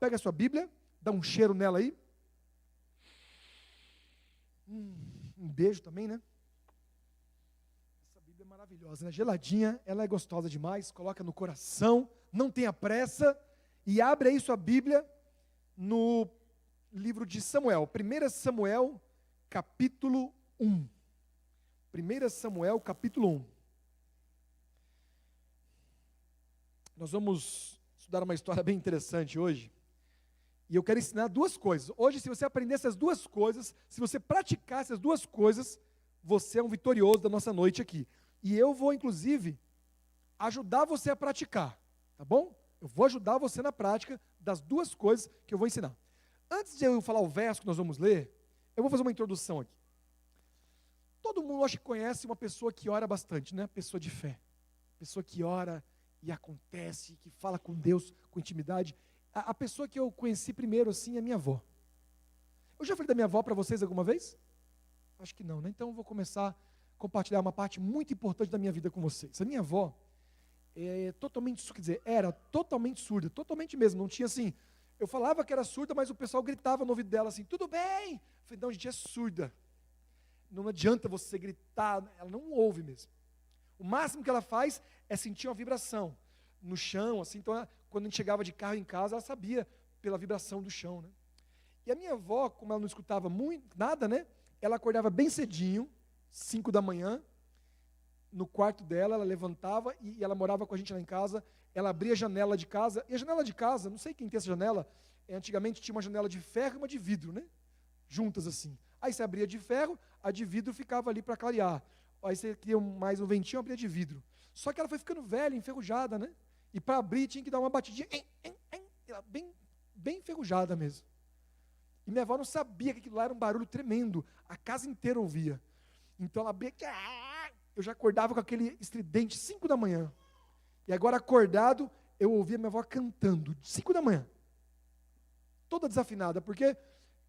pega a sua Bíblia, dá um cheiro nela aí. Um beijo também, né? Essa Bíblia é maravilhosa, né? Geladinha, ela é gostosa demais, coloca no coração, não tenha pressa, e abre aí sua Bíblia no livro de Samuel, 1 Samuel, capítulo 1. 1 Samuel, capítulo 1. Nós vamos estudar uma história bem interessante hoje. E eu quero ensinar duas coisas. Hoje, se você aprender essas duas coisas, se você praticar essas duas coisas, você é um vitorioso da nossa noite aqui. E eu vou, inclusive, ajudar você a praticar, tá bom? Eu vou ajudar você na prática das duas coisas que eu vou ensinar. Antes de eu falar o verso que nós vamos ler, eu vou fazer uma introdução aqui. Todo mundo acho que conhece uma pessoa que ora bastante, né? Pessoa de fé. Pessoa que ora e acontece, que fala com Deus com intimidade. A pessoa que eu conheci primeiro, assim, é minha avó. Eu já falei da minha avó para vocês alguma vez? Acho que não, né? Então eu vou começar a compartilhar uma parte muito importante da minha vida com vocês. A minha avó era totalmente surda, totalmente mesmo, não tinha assim, eu falava que era surda, mas o pessoal gritava no ouvido dela assim, tudo bem? Eu falei, não, gente, é surda. Não adianta você gritar, ela não ouve mesmo. O máximo que ela faz é sentir uma vibração no chão, assim, então quando a gente chegava de carro em casa, ela sabia pela vibração do chão, né? E a minha avó, como ela não escutava nada, né? Ela acordava bem cedinho, 5 da manhã, no quarto dela, ela levantava e ela morava com a gente lá em casa, ela abria a janela de casa, e a janela de casa, não sei quem tem essa janela, antigamente tinha uma janela de ferro e uma de vidro, né? Juntas assim. Aí você abria de ferro, a de vidro ficava ali para clarear. Aí você queria mais um ventinho, abria de vidro. Só que ela foi ficando velha, enferrujada, né? E para abrir tinha que dar uma batidinha, bem enferrujada mesmo. E minha avó não sabia que aquilo lá era um barulho tremendo, a casa inteira ouvia. Então ela abria, eu já acordava com aquele estridente, 5 da manhã. E agora acordado, eu ouvia minha avó cantando, 5 da manhã. Toda desafinada, porque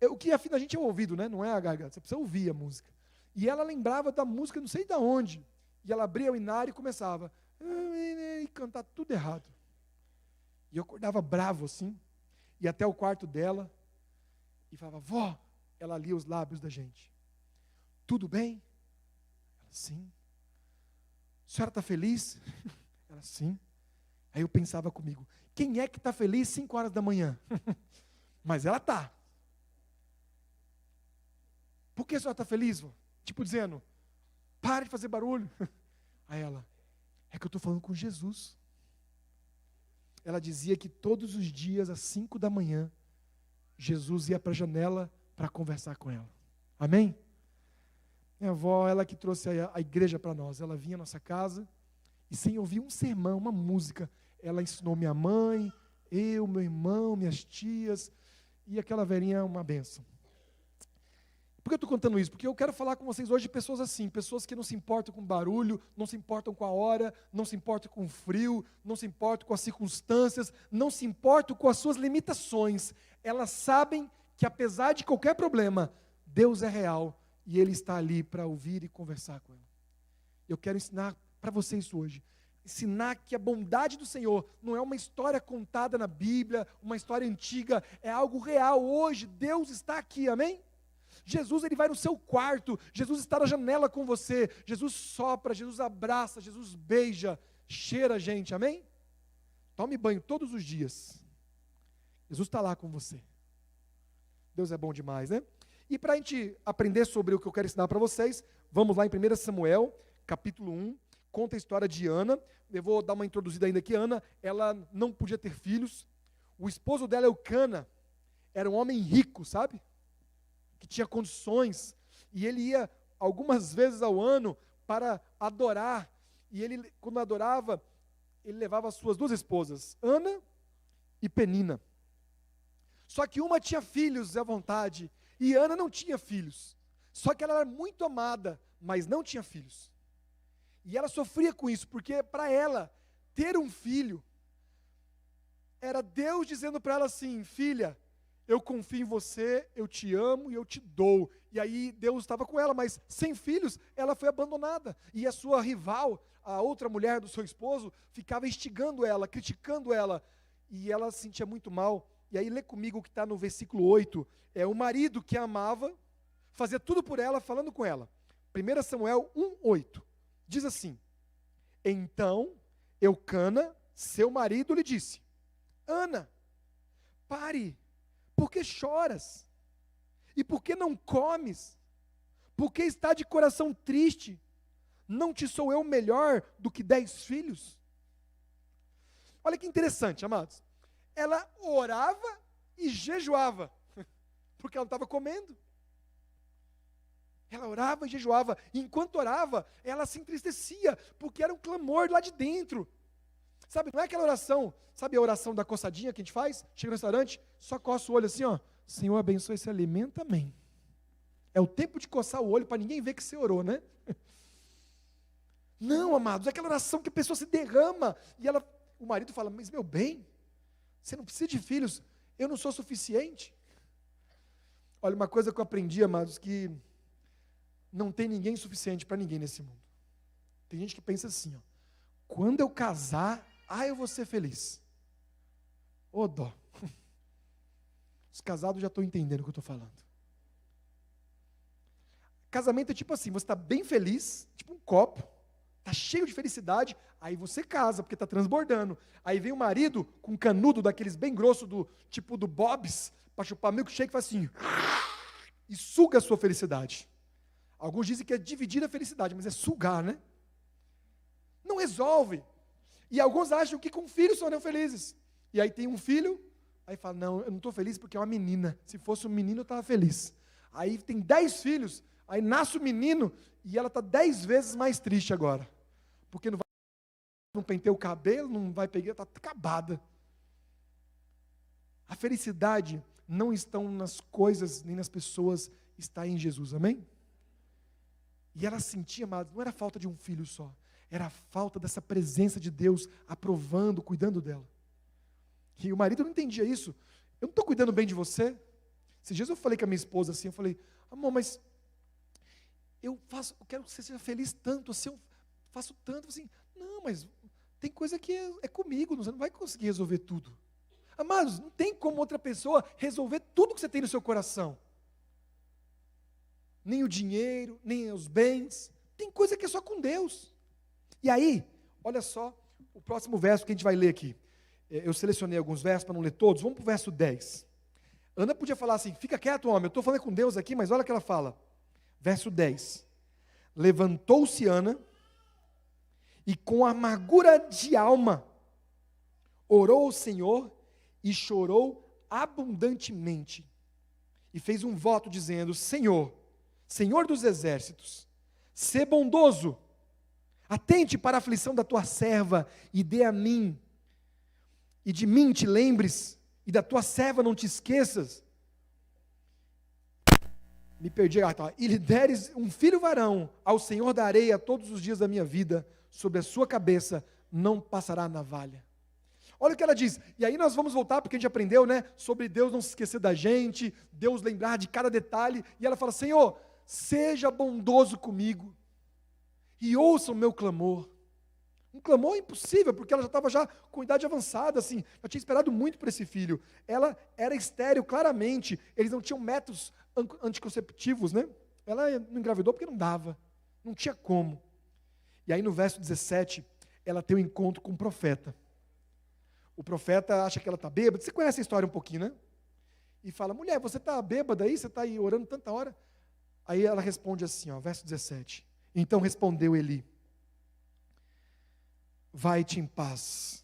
o que afina a gente é o ouvido, né? Não é a garganta, você precisa ouvir a música. E ela lembrava da música, não sei de onde. E ela abria o inário e começava e cantar tudo errado. E eu acordava bravo assim, ia até o quarto dela e falava, vó, ela lia os lábios da gente. Tudo bem? Ela, sim. A senhora está feliz? Ela, sim. Aí eu pensava comigo, quem é que está feliz 5 horas da manhã? Mas ela está. Por que a senhora está feliz, vó? Tipo dizendo, pare de fazer barulho. Aí ela, é que eu estou falando com Jesus. Ela dizia que todos os dias, às 5 da manhã, Jesus ia para a janela para conversar com ela. Amém? Minha avó, ela que trouxe a igreja para nós. Ela vinha à nossa casa e sem ouvir um sermão, uma música, ela ensinou minha mãe, eu, meu irmão, minhas tias, e aquela velhinha é uma bênção. Por que eu estou contando isso? Porque eu quero falar com vocês hoje de pessoas assim, pessoas que não se importam com barulho, não se importam com a hora, não se importam com o frio, não se importam com as circunstâncias, não se importam com as suas limitações. Elas sabem que apesar de qualquer problema, Deus é real e Ele está ali para ouvir e conversar com ela. Eu quero ensinar para vocês hoje, ensinar que a bondade do Senhor não é uma história contada na Bíblia, uma história antiga, é algo real. Hoje Deus está aqui, amém? Jesus, Ele vai no seu quarto, Jesus está na janela com você, Jesus sopra, Jesus abraça, Jesus beija, cheira a gente, amém? Tome banho todos os dias, Jesus está lá com você. Deus é bom demais, né? E para a gente aprender sobre o que eu quero ensinar para vocês, vamos lá em 1 Samuel, capítulo 1, conta a história de Ana. Eu vou dar uma introduzida ainda aqui. Ana, ela não podia ter filhos, o esposo dela, Eucana, era um homem rico, sabe? Que tinha condições, e ele ia algumas vezes ao ano para adorar, e ele, quando adorava, ele levava as suas 2 esposas, Ana e Penina. Só que uma tinha filhos à vontade, e Ana não tinha filhos. Só que ela era muito amada, mas não tinha filhos. E ela sofria com isso, porque para ela, ter um filho, era Deus dizendo para ela assim, filha, eu confio em você, eu te amo e eu te dou. E aí Deus estava com ela, mas sem filhos, ela foi abandonada. E a sua rival, a outra mulher do seu esposo, ficava instigando ela, criticando ela. E ela se sentia muito mal, e aí lê comigo o que está no versículo 8, é o marido que a amava, fazia tudo por ela, falando com ela. 1 Samuel 1:8, diz assim: então Eucana, seu marido, lhe disse: Ana, pare, por que choras? E por que não comes? Por que está de coração triste? Não te sou eu melhor do que 10 filhos? Olha que interessante, amados. Ela orava e jejuava, porque ela não estava comendo. Ela orava e jejuava, e enquanto orava, ela se entristecia, porque era um clamor lá de dentro. Sabe, não é aquela oração, sabe a oração da coçadinha que a gente faz? Chega no restaurante, só coça o olho assim, ó. Senhor, abençoe esse alimento, amém. É o tempo de coçar o olho para ninguém ver que você orou, né? Não, amados, é aquela oração que a pessoa se derrama, e o marido fala, mas meu bem, você não precisa de filhos, eu não sou suficiente. Olha, uma coisa que eu aprendi, amados, que não tem ninguém suficiente para ninguém nesse mundo. Tem gente que pensa assim, ó, quando eu casar, eu vou ser feliz. Ô dó. Os casados já estão entendendo o que eu estou falando. Casamento é tipo assim, você está bem feliz, tipo um copo, está cheio de felicidade, aí você casa, porque está transbordando. Aí vem o marido com um canudo daqueles bem grosso, tipo do Bob's, para chupar milkshake, faz assim, e suga a sua felicidade. Alguns dizem que é dividir a felicidade, mas é sugar, né? Não resolve. E alguns acham que com filhos serão felizes. E aí tem um filho, aí fala, não, eu não estou feliz porque é uma menina. Se fosse um menino, eu estava feliz. Aí tem 10 filhos, aí nasce o menino, e ela está 10 vezes mais triste agora. Porque não penteia o cabelo, não vai pegar, está acabada. A felicidade não está nas coisas, nem nas pessoas, está em Jesus, amém? E ela sentia, amado, não era falta de um filho só, era a falta dessa presença de Deus aprovando, cuidando dela. E o marido não entendia isso. Eu não estou cuidando bem de você? Esses dias eu falei com a minha esposa assim, eu falei, amor, mas eu quero que você seja feliz tanto, assim, eu faço tanto, assim, não, mas tem coisa que é comigo, você não vai conseguir resolver tudo. Amados, não tem como outra pessoa resolver tudo que você tem no seu coração. Nem o dinheiro, nem os bens, tem coisa que é só com Deus. E aí, olha só, o próximo verso que a gente vai ler aqui. Eu selecionei alguns versos para não ler todos, vamos para o verso 10. Ana podia falar assim, fica quieto homem, eu estou falando com Deus aqui, mas olha o que ela fala. Verso 10. Levantou-se Ana, e com amargura de alma, orou ao Senhor, e chorou abundantemente. E fez um voto dizendo, Senhor dos exércitos, sê bondoso, atente para a aflição da tua serva, e dê a mim, e de mim te lembres, e da tua serva não te esqueças. Me perdi, e lhe deres um filho varão, ao Senhor darei a todos os dias da minha vida, sobre a sua cabeça não passará a navalha. Olha o que ela diz, e aí nós vamos voltar, porque a gente aprendeu, né, sobre Deus não se esquecer da gente, Deus lembrar de cada detalhe, e ela fala, Senhor, seja bondoso comigo, e ouça o meu clamor. Um clamor impossível, porque ela já estava com idade avançada, assim, já tinha esperado muito por esse filho. Ela era estéril, claramente, eles não tinham métodos anticonceptivos, né? Ela não engravidou porque não dava, não tinha como. E aí no verso 17, ela tem um encontro com um profeta. O profeta acha que ela está bêbada, você conhece a história um pouquinho, né? E fala, mulher, você está bêbada aí? Você está aí orando tanta hora? Aí ela responde assim, ó, verso 17. Então respondeu Eli, vai-te em paz,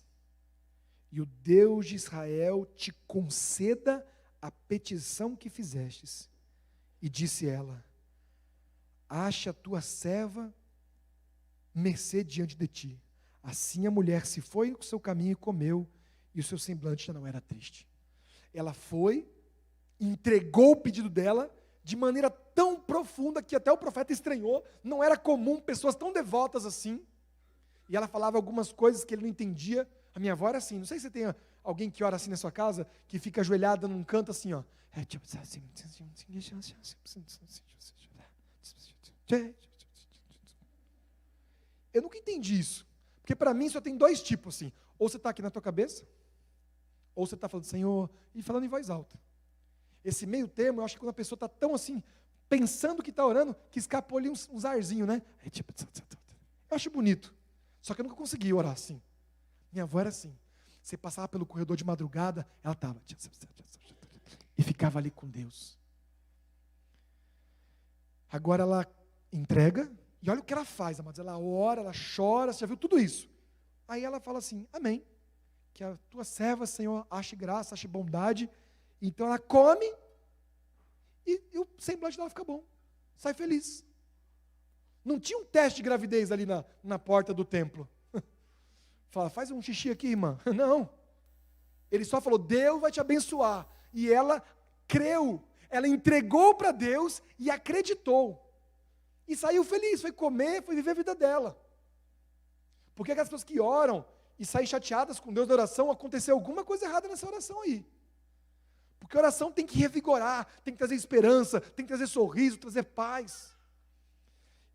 e o Deus de Israel te conceda a petição que fizestes. E disse ela, acha a tua serva mercê diante de ti. Assim a mulher se foi no seu caminho e comeu, e o seu semblante já não era triste. Ela foi, entregou o pedido dela, de maneira tão profunda, que até o profeta estranhou, não era comum pessoas tão devotas assim, e ela falava algumas coisas que ele não entendia. A minha avó era assim, não sei se você tem alguém que ora assim na sua casa, que fica ajoelhada num canto assim, ó. Eu nunca entendi isso, porque para mim só tem dois tipos assim, ou você está aqui na tua cabeça, Ou você está falando, Senhor, e falando em voz alta. Esse meio termo, eu acho que quando a pessoa está tão assim, pensando que está orando, que escapou ali uns arzinhos, né? Eu acho bonito. Só que eu nunca consegui orar assim. Minha avó era assim. Você passava pelo corredor de madrugada, ela estava. E ficava ali com Deus. Agora ela entrega, e olha o que ela faz, amados. Ela ora, ela chora, você já viu tudo isso. Aí ela fala assim, amém. Que a tua serva, Senhor, ache graça, ache bondade. Então ela come, e o semblante dela fica bom. Sai feliz. Não tinha um teste de gravidez ali na porta do templo. Fala, faz um xixi aqui, irmã. Não. Ele só falou, Deus vai te abençoar. E ela creu. Ela entregou para Deus e acreditou. E saiu feliz, foi comer, foi viver a vida dela. Porque aquelas pessoas que oram e saem chateadas com Deus na oração, aconteceu alguma coisa errada nessa oração aí. Porque a oração tem que revigorar, tem que trazer esperança, tem que trazer sorriso, trazer paz.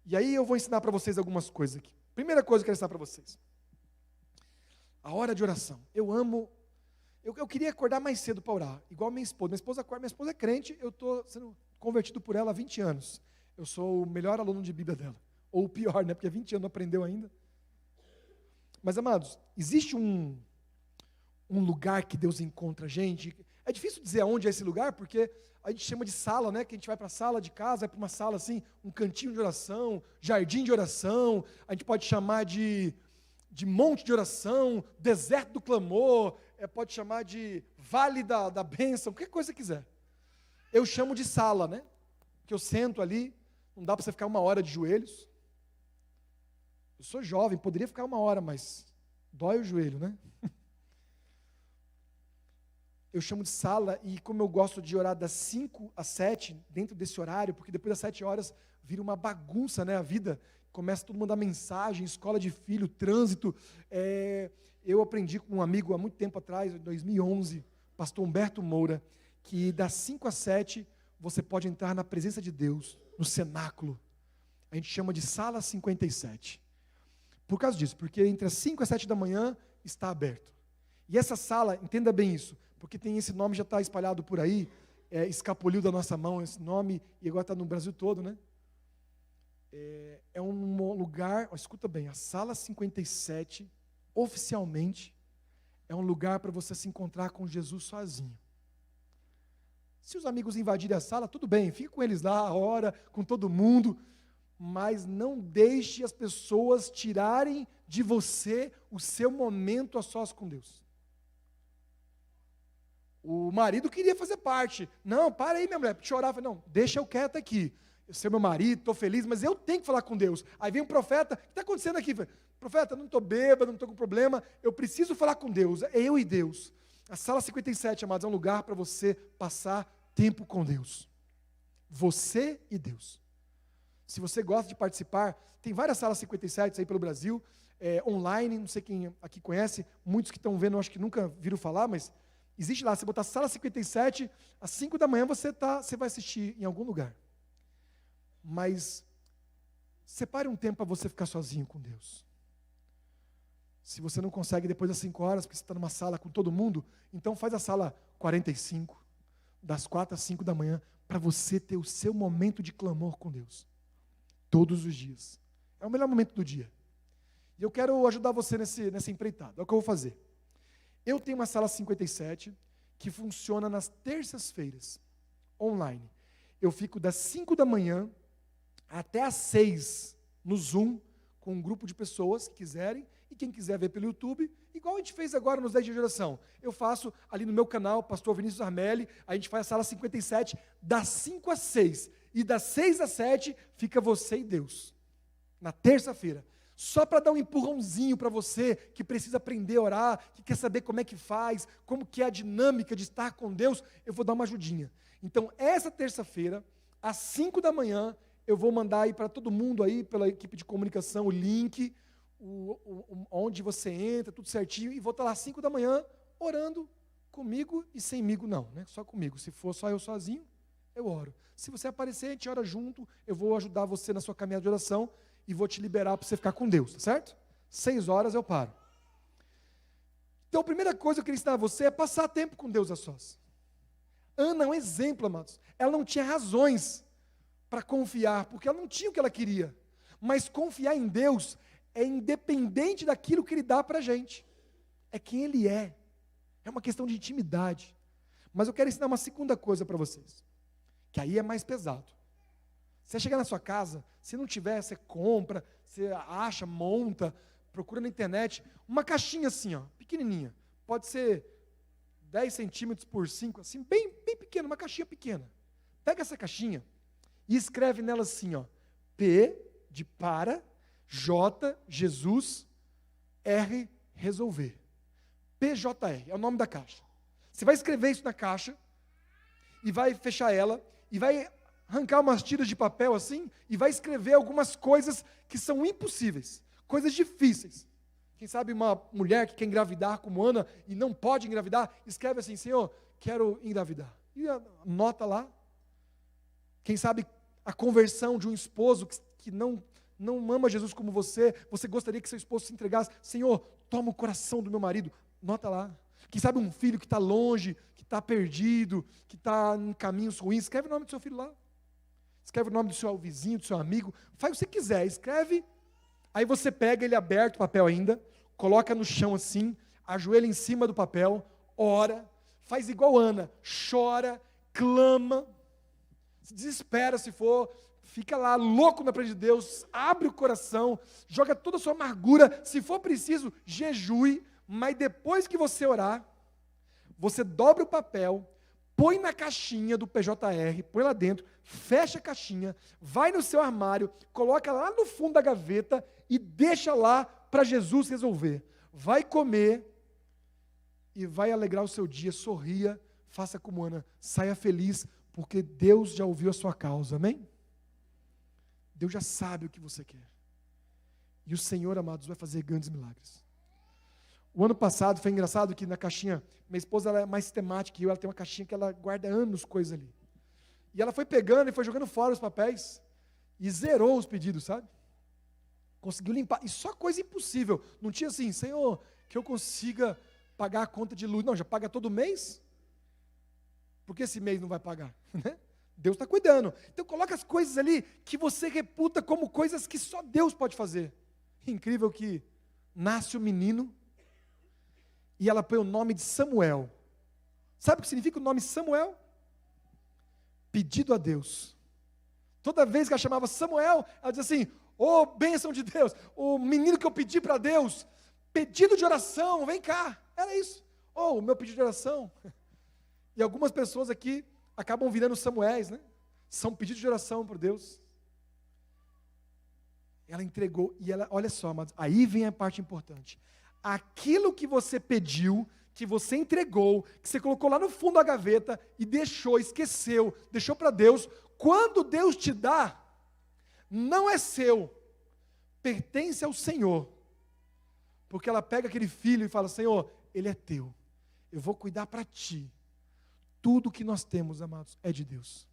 E aí eu vou ensinar para vocês algumas coisas aqui. Primeira coisa que eu quero ensinar para vocês. A hora de oração. Eu amo. Eu queria acordar mais cedo para orar, igual minha esposa. Minha esposa é crente, eu estou sendo convertido por ela há 20 anos. Eu sou o melhor aluno de Bíblia dela. Ou o pior, né? Porque há 20 anos não aprendeu ainda. Mas, amados, existe um lugar que Deus encontra a gente. É difícil dizer aonde é esse lugar, porque a gente chama de sala, né? Que a gente vai para a sala de casa, vai para uma sala assim, um cantinho de oração, jardim de oração. A gente pode chamar de monte de oração, deserto do clamor, pode chamar de vale da bênção, qualquer coisa que quiser. Eu chamo de sala, né? Que eu sento ali, não dá para você ficar 1 hora de joelhos. Eu sou jovem, poderia ficar 1 hora, mas dói o joelho, né? Eu chamo de sala, e como eu gosto de orar das 5 às 7, dentro desse horário, porque depois das 7 horas vira uma bagunça, né, a vida. Começa todo mundo a mandar mensagem, escola de filho, trânsito. Eu aprendi com um amigo há muito tempo atrás, em 2011, pastor Humberto Moura, que das 5 às 7 você pode entrar na presença de Deus, no cenáculo. A gente chama de sala 57. Por causa disso, porque entre as 5 às 7 da manhã está aberto. E essa sala, entenda bem isso, porque tem esse nome, já está espalhado por aí, escapuliu da nossa mão esse nome, e agora está no Brasil todo, né? É um lugar, escuta bem, a sala 57, oficialmente, é um lugar para você se encontrar com Jesus sozinho. Se os amigos invadirem a sala, tudo bem, fique com eles lá, ora, com todo mundo, mas não deixe as pessoas tirarem de você o seu momento a sós com Deus. O marido queria fazer parte. Não, para aí, minha mulher, chorar. Não, deixa eu quieto aqui. Eu sou meu marido, estou feliz, mas eu tenho que falar com Deus. Aí vem um profeta, o que está acontecendo aqui? Profeta, não estou bêbado, não estou com problema, eu preciso falar com Deus, é eu e Deus. A sala 57, amados, é um lugar para você passar tempo com Deus. Você e Deus. Se você gosta de participar, tem várias salas 57 aí pelo Brasil, online, não sei quem aqui conhece, muitos que estão vendo, acho que nunca viram falar, mas existe lá, se botar sala 57, às 5 da manhã você vai assistir em algum lugar. Mas separe um tempo para você ficar sozinho com Deus. Se você não consegue depois das 5 horas, porque você está numa sala com todo mundo, então faz a sala 45, das 4 às 5 da manhã, para você ter o seu momento de clamor com Deus. Todos os dias. É o melhor momento do dia. E eu quero ajudar você nessa empreitada. É o que eu vou fazer. Eu tenho uma sala 57 que funciona nas terças-feiras, online. Eu fico das 5 da manhã até às 6 no Zoom, com um grupo de pessoas que quiserem, e quem quiser ver pelo YouTube, igual a gente fez agora nos 10 dias de oração. Eu faço ali no meu canal, Pastor Vinícius Armelli, a gente faz a sala 57, das 5 às 6. E das 6 às 7, fica você e Deus. Na terça-feira. Só para dar um empurrãozinho para você, que precisa aprender a orar, que quer saber como é que faz, como que é a dinâmica de estar com Deus, eu vou dar uma ajudinha. Então, essa terça-feira, às 5 da manhã, eu vou mandar aí para todo mundo aí, pela equipe de comunicação, o link, onde você entra, tudo certinho, e vou estar lá às 5 da manhã, orando comigo e semigo não, né? Só comigo. Se for só eu sozinho, eu oro. Se você aparecer, a gente ora junto, eu vou ajudar você na sua caminhada de oração e vou te liberar para você ficar com Deus, tá certo? 6 horas eu paro. Então, a primeira coisa que eu queria ensinar a você é passar tempo com Deus a sós. Ana é um exemplo, amados. Ela não tinha razões para confiar, porque ela não tinha o que ela queria. Mas confiar em Deus é independente daquilo que Ele dá para a gente. É quem Ele é. É uma questão de intimidade. Mas eu quero ensinar uma segunda coisa para vocês, que aí é mais pesado. Você chegar na sua casa, se não tiver, você compra, você acha, monta, procura na internet, uma caixinha assim, ó, pequenininha. Pode ser 10 centímetros por 5, assim, bem pequena, uma caixinha pequena. Pega essa caixinha e escreve nela assim, ó, P de para, J, Jesus, R, resolver. PJR, é o nome da caixa. Você vai escrever isso na caixa, e vai fechar ela, e vai arrancar umas tiras de papel assim, e vai escrever algumas coisas que são impossíveis, coisas difíceis. Quem sabe uma mulher que quer engravidar como Ana, e não pode engravidar, escreve assim, Senhor, quero engravidar. E anota lá. Quem sabe a conversão de um esposo que não ama Jesus como você gostaria que seu esposo se entregasse, Senhor, toma o coração do meu marido, nota lá. Quem sabe um filho que está longe, que está perdido, que está em caminhos ruins, escreve o nome do seu filho lá. Escreve o nome do seu vizinho, do seu amigo, faz o que você quiser, escreve. Aí você pega ele aberto, o papel ainda, coloca no chão assim, ajoelha em cima do papel, ora, faz igual Ana, chora, clama, se desespera se for, fica lá louco na frente de Deus, abre o coração, joga toda a sua amargura, se for preciso, jejue, mas depois que você orar, você dobra o papel, põe na caixinha do PJR, põe lá dentro, fecha a caixinha, vai no seu armário, coloca lá no fundo da gaveta e deixa lá para Jesus resolver. Vai comer e vai alegrar o seu dia, sorria, faça como Ana, saia feliz, porque Deus já ouviu a sua causa, amém? Deus já sabe o que você quer. E o Senhor, amados, vai fazer grandes milagres. O ano passado foi engraçado que na caixinha, minha esposa ela é mais sistemática que eu, ela tem uma caixinha que ela guarda anos coisas ali. E ela foi pegando e foi jogando fora os papéis e zerou os pedidos, sabe? Conseguiu limpar, e só coisa impossível. Não tinha assim, Senhor, que eu consiga pagar a conta de luz. Não, já paga todo mês? Por que esse mês não vai pagar? Deus está cuidando. Então coloca as coisas ali que você reputa como coisas que só Deus pode fazer. Incrível que nasce o menino e ela põe o nome de Samuel. Sabe o que significa o nome Samuel? Pedido a Deus. Toda vez que ela chamava Samuel, ela dizia assim, ô bênção de Deus, o menino que eu pedi para Deus, pedido de oração, vem cá. Era isso. O meu pedido de oração. E algumas pessoas aqui acabam virando Samuéis, né? São pedidos de oração para Deus. Ela entregou, e ela, olha só, mas aí vem a parte importante. Aquilo que você pediu, que você entregou, que você colocou lá no fundo da gaveta e deixou, esqueceu, deixou para Deus, quando Deus te dá, não é seu, pertence ao Senhor. Porque ela pega aquele filho e fala, Senhor, ele é teu, eu vou cuidar para ti. Tudo que nós temos, amados, é de Deus.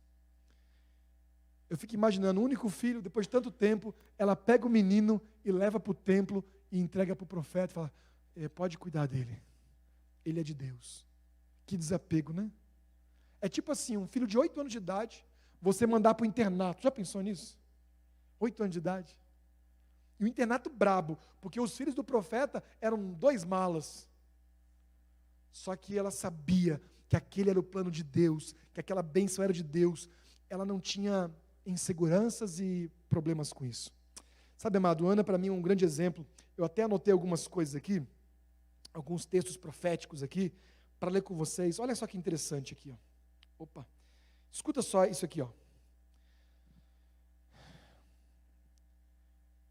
Eu fico imaginando, o único filho, depois de tanto tempo, ela pega o menino e leva para o templo e entrega para o profeta e fala, pode cuidar dele, ele é de Deus. Que desapego, né? É tipo assim, um filho de 8 anos de idade, você mandar para o internato, já pensou nisso? 8 anos de idade. E o internato brabo, porque os filhos do profeta eram 2 malas. Só que ela sabia que aquele era o plano de Deus, que aquela bênção era de Deus. Ela não tinha inseguranças e problemas com isso. Sabe, amado, Ana para mim é um grande exemplo. Eu até anotei algumas coisas aqui, alguns textos proféticos aqui, para ler com vocês. Olha só que interessante aqui, ó. Opa, escuta só isso aqui, ó.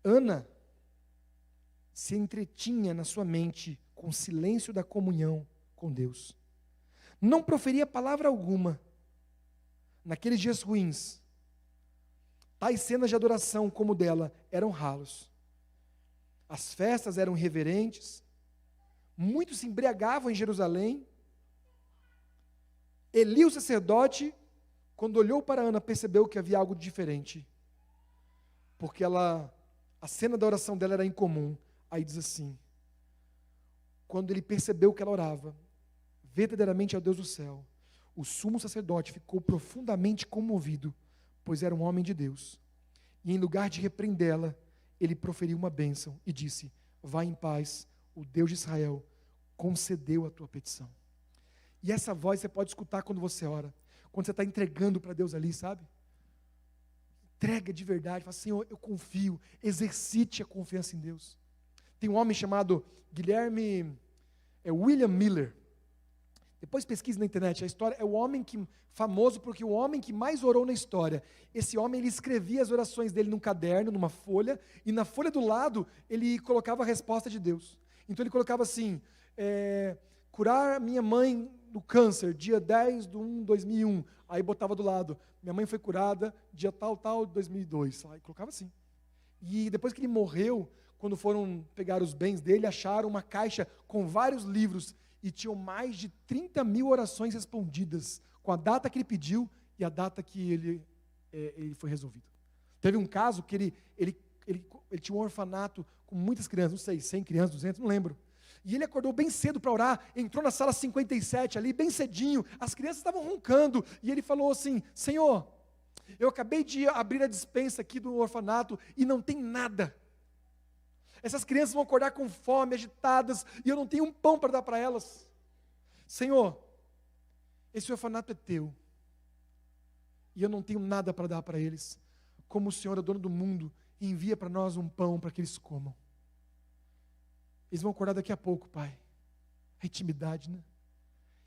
Ana se entretinha na sua mente com o silêncio da comunhão com Deus. Não proferia palavra alguma. Naqueles dias ruins, tais cenas de adoração como dela eram raros. As festas eram irreverentes, muitos se embriagavam em Jerusalém. Eli, o sacerdote, quando olhou para Ana, percebeu que havia algo diferente. Porque a cena da oração dela era incomum. Aí diz assim, quando ele percebeu que ela orava verdadeiramente ao Deus do céu, o sumo sacerdote ficou profundamente comovido, pois era um homem de Deus. E em lugar de repreendê-la, ele proferiu uma bênção e disse: vá em paz, o Deus de Israel concedeu a tua petição. E essa voz você pode escutar quando você ora, quando você está entregando para Deus ali, sabe? Entrega de verdade, fala: Senhor, eu confio, exercite a confiança em Deus. Tem um homem chamado William Miller. Depois pesquise na internet, a história é o homem famoso porque o homem que mais orou na história. Esse homem, ele escrevia as orações dele num caderno, numa folha, e na folha do lado ele colocava a resposta de Deus. Então ele colocava assim: curar minha mãe do câncer, dia 10/1/2001. Aí botava do lado: minha mãe foi curada, dia tal, 2002. Aí colocava assim. E depois que ele morreu, quando foram pegar os bens dele, acharam uma caixa com vários livros, e tinham mais de 30 mil orações respondidas, com a data que ele pediu e a data que ele foi resolvido. Teve um caso que ele tinha um orfanato com muitas crianças, não sei, 100 crianças, 200, não lembro. E ele acordou bem cedo para orar, entrou na sala 57 ali, bem cedinho, as crianças estavam roncando, e ele falou assim: Senhor, eu acabei de abrir a despensa aqui do orfanato e não tem nada. Essas crianças vão acordar com fome, agitadas, e eu não tenho um pão para dar para elas. Senhor, esse orfanato é teu, e eu não tenho nada para dar para eles. Como o Senhor é dono do mundo, envia para nós um pão para que eles comam. Eles vão acordar daqui a pouco, Pai. A intimidade, né?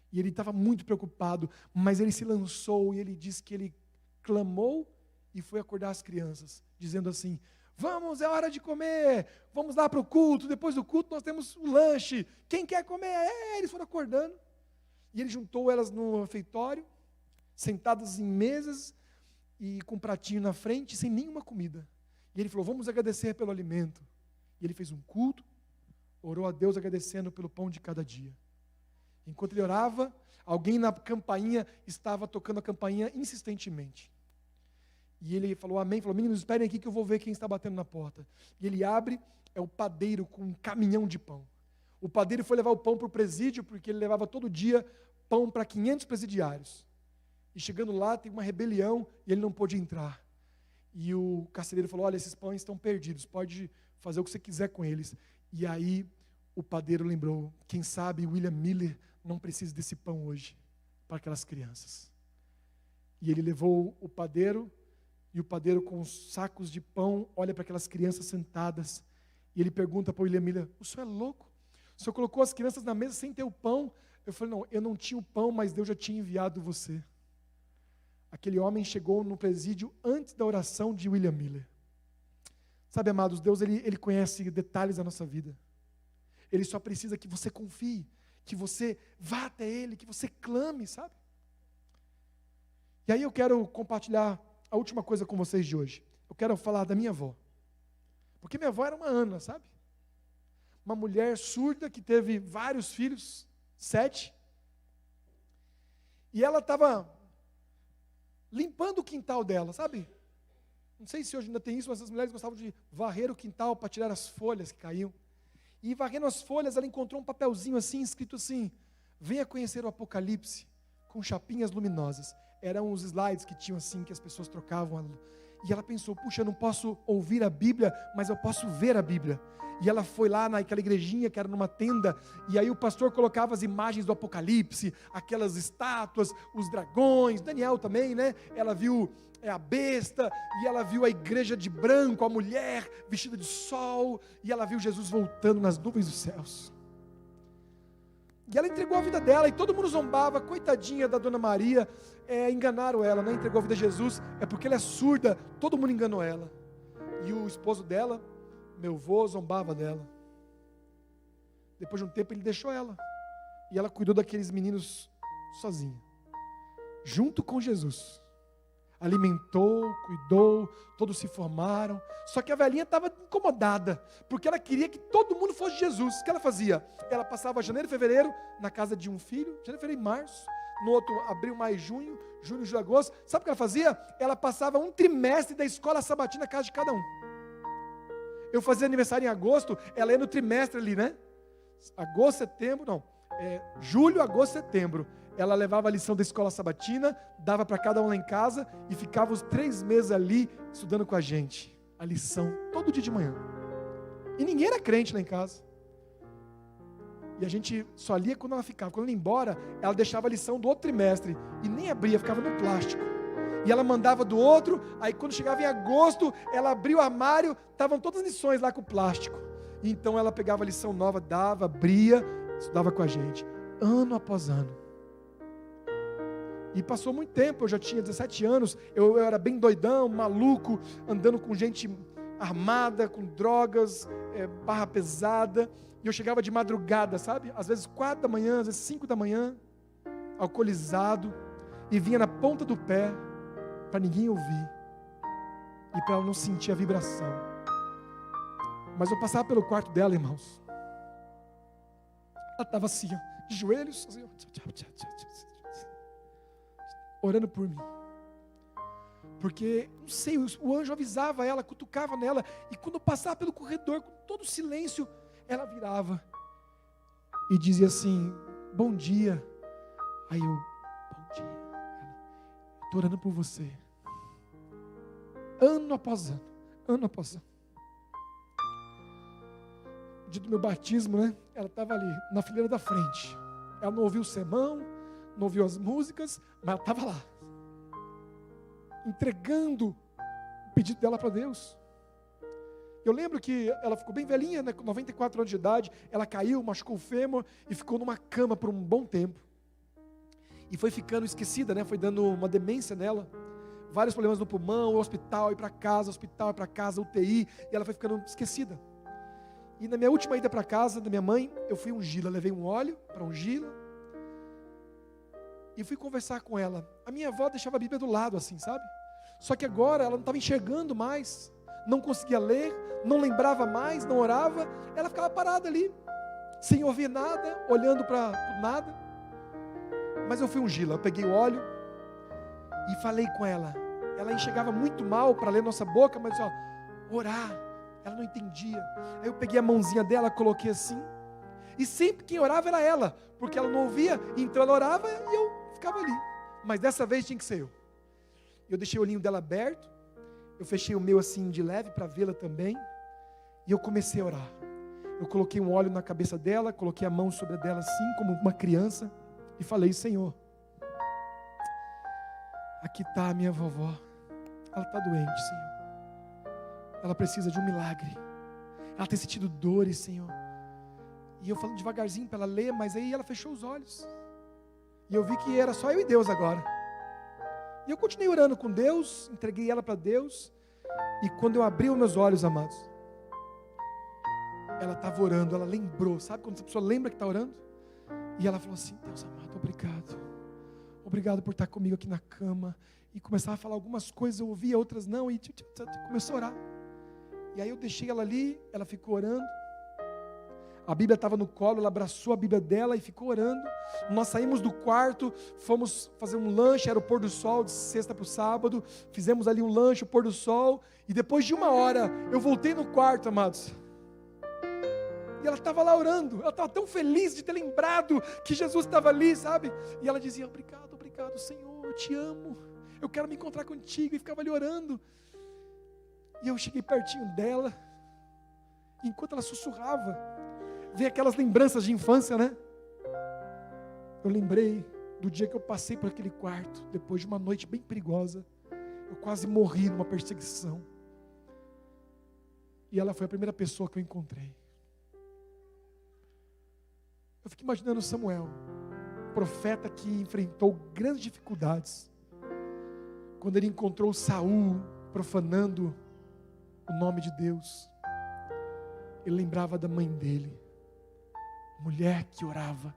E ele estava muito preocupado, mas ele se lançou e ele disse que ele clamou e foi acordar as crianças, dizendo assim: vamos, é hora de comer, vamos lá para o culto, depois do culto nós temos o lanche, quem quer comer? Eles foram acordando, e ele juntou elas no refeitório, sentadas em mesas, e com um pratinho na frente, sem nenhuma comida, e ele falou: vamos agradecer pelo alimento, e ele fez um culto, orou a Deus agradecendo pelo pão de cada dia. Enquanto ele orava, alguém na campainha estava tocando a campainha insistentemente. E ele falou amém, falou: meninos, esperem aqui que eu vou ver quem está batendo na porta. E ele abre, é o padeiro com um caminhão de pão. O padeiro foi levar o pão para o presídio, porque ele levava todo dia pão para 500 presidiários. E chegando lá, tem uma rebelião e ele não pôde entrar. E o carcereiro falou: olha, esses pães estão perdidos, pode fazer o que você quiser com eles. E aí o padeiro lembrou: quem sabe William Miller não precisa desse pão hoje para aquelas crianças. E ele levou o padeiro, e o padeiro com os sacos de pão olha para aquelas crianças sentadas, e ele pergunta para o William Miller: o senhor é louco? O senhor colocou as crianças na mesa sem ter o pão? Eu falei: não, eu não tinha o pão, mas Deus já tinha enviado você. Aquele homem chegou no presídio antes da oração de William Miller. Sabe, amados, Deus ele conhece detalhes da nossa vida. Ele só precisa que você confie, que você vá até Ele, que você clame, sabe? E aí eu quero compartilhar a última coisa com vocês de hoje. Eu quero falar da minha avó. Porque minha avó era uma Ana, sabe? Uma mulher surda que teve vários filhos, 7. E ela estava limpando o quintal dela, sabe? Não sei se hoje ainda tem isso, mas as mulheres gostavam de varrer o quintal para tirar as folhas que caíam. E varrendo as folhas, ela encontrou um papelzinho assim, escrito assim: venha conhecer o Apocalipse, com chapinhas luminosas. Eram os slides que tinham assim, que as pessoas trocavam. E ela pensou: puxa, eu não posso ouvir a Bíblia, mas eu posso ver a Bíblia. E ela foi lá naquela igrejinha que era numa tenda, e aí o pastor colocava as imagens do Apocalipse, aquelas estátuas, os dragões, Daniel também, né? Ela viu a besta, e ela viu a igreja de branco, a mulher vestida de sol, e ela viu Jesus voltando nas nuvens dos céus. E ela entregou a vida dela, e todo mundo zombava: coitadinha da Dona Maria, enganaram ela, não entregou a vida a Jesus, é porque ela é surda, todo mundo enganou ela. E o esposo dela, meu avô, zombava dela. Depois de um tempo ele deixou ela, e ela cuidou daqueles meninos sozinha, junto com Jesus. Alimentou, cuidou, todos se formaram. Só que a velhinha estava incomodada, porque ela queria que todo mundo fosse Jesus. O que ela fazia? Ela passava janeiro e fevereiro na casa de um filho, janeiro, fevereiro e março. No outro, abril, maio, junho, julho, agosto. Sabe o que ela fazia? Ela passava um trimestre da escola sabatina na casa de cada um. Eu fazia aniversário em agosto, ela ia no trimestre ali, né? julho, agosto, setembro. Ela levava a lição da escola sabatina, dava para cada um lá em casa e ficava os 3 meses ali estudando com a gente. A lição, todo dia de manhã. E ninguém era crente lá em casa. E a gente só lia quando ela ficava. Quando ela ia embora, ela deixava a lição do outro trimestre. E nem abria, ficava no plástico. E ela mandava do outro, aí quando chegava em agosto, ela abria o armário, estavam todas as lições lá com plástico. E então ela pegava a lição nova, dava, abria, estudava com a gente. Ano após ano. E passou muito tempo, eu já tinha 17 anos, eu era bem doidão, maluco, andando com gente armada, com drogas, barra pesada. E eu chegava de madrugada, sabe? Às vezes 4 da manhã, às vezes 5 da manhã, alcoolizado, e vinha na ponta do pé, para ninguém ouvir, e para ela não sentir a vibração. Mas eu passava pelo quarto dela, irmãos. Ela estava assim, ó, de joelhos, assim, orando por mim. Porque, não sei, o anjo avisava ela, cutucava nela, e quando eu passava pelo corredor, com todo o silêncio, ela virava e dizia assim: bom dia. Aí eu: bom dia. Estou orando por você. Ano após ano, ano após ano. No dia do meu batismo, né? Ela estava ali, na fileira da frente. Ela não ouviu o sermão, não ouviu as músicas, mas ela estava lá, entregando o pedido dela para Deus. Eu lembro que ela ficou bem velhinha, né, com 94 anos de idade, ela caiu, machucou o fêmur e ficou numa cama por um bom tempo. E foi ficando esquecida, né, foi dando uma demência nela, vários problemas no pulmão, hospital, ir para casa, UTI, e ela foi ficando esquecida. E na minha última ida para casa da minha mãe, eu fui ungí-la, levei um óleo para ungí-la, e fui conversar com ela. A minha avó deixava a Bíblia do lado assim, sabe? Só que agora ela não estava enxergando mais, não conseguia ler, não lembrava mais, não orava. Ela ficava parada ali, sem ouvir nada, olhando para nada. Mas eu fui ungí-la, eu peguei o óleo e falei com ela. Ela enxergava muito mal para ler nossa boca, mas orar, ela não entendia. Aí eu peguei a mãozinha dela, coloquei assim, e sempre quem orava era ela, porque ela não ouvia, então ela orava e eu ficava ali. Mas dessa vez tinha que ser eu. Eu deixei o olhinho dela aberto, eu fechei o meu assim de leve para vê-la também, e eu comecei a orar. Eu coloquei um óleo na cabeça dela, coloquei a mão sobre a dela assim, como uma criança, e falei: Senhor, aqui está a minha vovó, ela está doente, Senhor, ela precisa de um milagre, ela tem sentido dores, Senhor. E eu falando devagarzinho para ela ler, mas aí ela fechou os olhos, e eu vi que era só eu e Deus agora. E eu continuei orando com Deus, entreguei ela para Deus, e quando eu abri os meus olhos, amados, ela estava orando, ela lembrou, sabe quando a pessoa lembra que está orando? E ela falou assim: Deus amado, obrigado por estar comigo aqui na cama. E começava a falar algumas coisas, eu ouvia, outras não, e começou a orar. E aí eu deixei ela ali, ela ficou orando. A Bíblia estava no colo, ela abraçou a Bíblia dela e ficou orando. Nós saímos do quarto, fomos fazer um lanche, era o pôr do sol, de sexta para o sábado. Fizemos ali um lanche, o pôr do sol. E depois de 1 hora, eu voltei no quarto, amados. E ela estava lá orando, ela estava tão feliz de ter lembrado que Jesus estava ali, sabe? E ela dizia: obrigado, Senhor, eu te amo, eu quero me encontrar contigo. E ficava ali orando. E eu cheguei pertinho dela, e enquanto ela sussurrava, veio aquelas lembranças de infância, né? Eu lembrei do dia que eu passei por aquele quarto, depois de uma noite bem perigosa. Eu quase morri numa perseguição. E ela foi a primeira pessoa que eu encontrei. Eu fico imaginando Samuel, profeta que enfrentou grandes dificuldades, quando ele encontrou Saul profanando o nome de Deus. Ele lembrava da mãe dele, mulher que orava,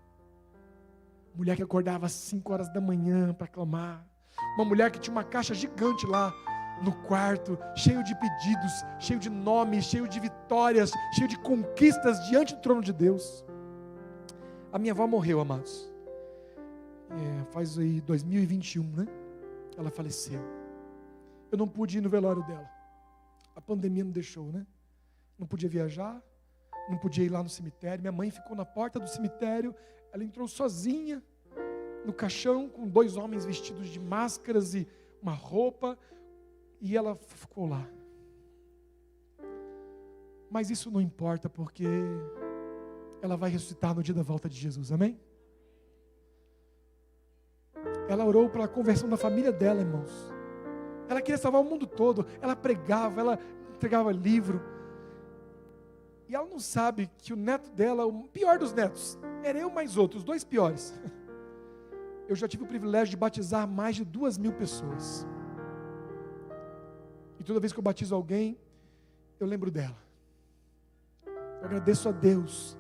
mulher que acordava às 5 horas da manhã para clamar, uma mulher que tinha uma caixa gigante lá no quarto, cheio de pedidos, cheio de nomes, cheio de vitórias, cheio de conquistas diante do trono de Deus. A minha avó morreu, amados, faz aí 2021, né? Ela faleceu. Eu não pude ir no velório dela, a pandemia não deixou, né? Não podia viajar, não podia ir lá no cemitério. Minha mãe ficou na porta do cemitério. Ela entrou sozinha no caixão, com 2 homens vestidos de máscaras e uma roupa, e ela ficou lá. Mas isso não importa, porque ela vai ressuscitar no dia da volta de Jesus, amém? Ela orou pela conversão da família dela, irmãos. Ela queria salvar o mundo todo. Ela pregava, ela entregava livro. E ela não sabe que o neto dela, o pior dos netos, era eu mais outros, 2 piores. Eu já tive o privilégio de batizar mais de 2.000 pessoas. E toda vez que eu batizo alguém, eu lembro dela. Eu agradeço a Deus,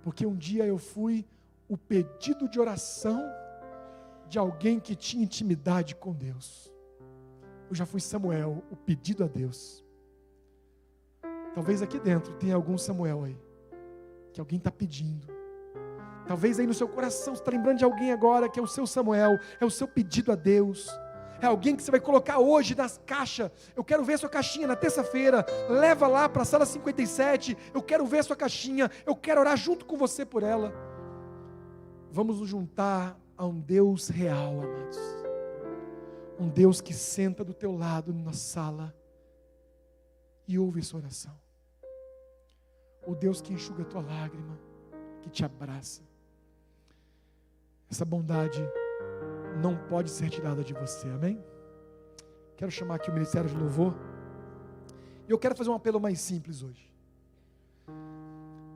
porque um dia eu fui o pedido de oração de alguém que tinha intimidade com Deus. Eu já fui Samuel, o pedido a Deus. Talvez aqui dentro tenha algum Samuel aí, que alguém está pedindo. Talvez aí no seu coração você está lembrando de alguém agora que é o seu Samuel, é o seu pedido a Deus. É alguém que você vai colocar hoje nas caixas. Eu quero ver a sua caixinha na terça-feira. Leva lá para a sala 57. Eu quero ver a sua caixinha. Eu quero orar junto com você por ela. Vamos nos juntar a um Deus real, amados. Um Deus que senta do teu lado na sala e ouve a sua oração. O Deus que enxuga a tua lágrima, que te abraça. Essa bondade não pode ser tirada de você, amém? Quero chamar aqui o Ministério de Louvor. E eu quero fazer um apelo mais simples hoje.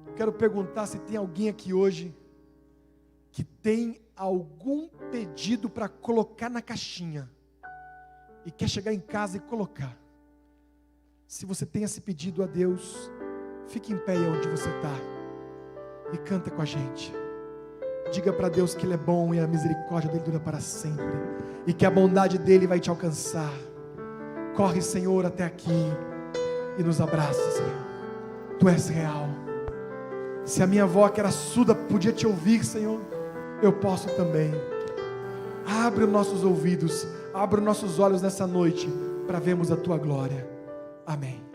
Eu quero perguntar se tem alguém aqui hoje que tem algum pedido para colocar na caixinha e quer chegar em casa e colocar. Se você tem esse pedido a Deus, fique em pé aí onde você está e canta com a gente. Diga para Deus que Ele é bom e a misericórdia dEle dura para sempre, e que a bondade dEle vai te alcançar. Corre, Senhor, até aqui e nos abraça, Senhor. Tu és real. Se a minha avó, que era surda, podia te ouvir, Senhor, eu posso também. Abre os nossos ouvidos, abre os nossos olhos nessa noite para vermos a Tua glória. Amém.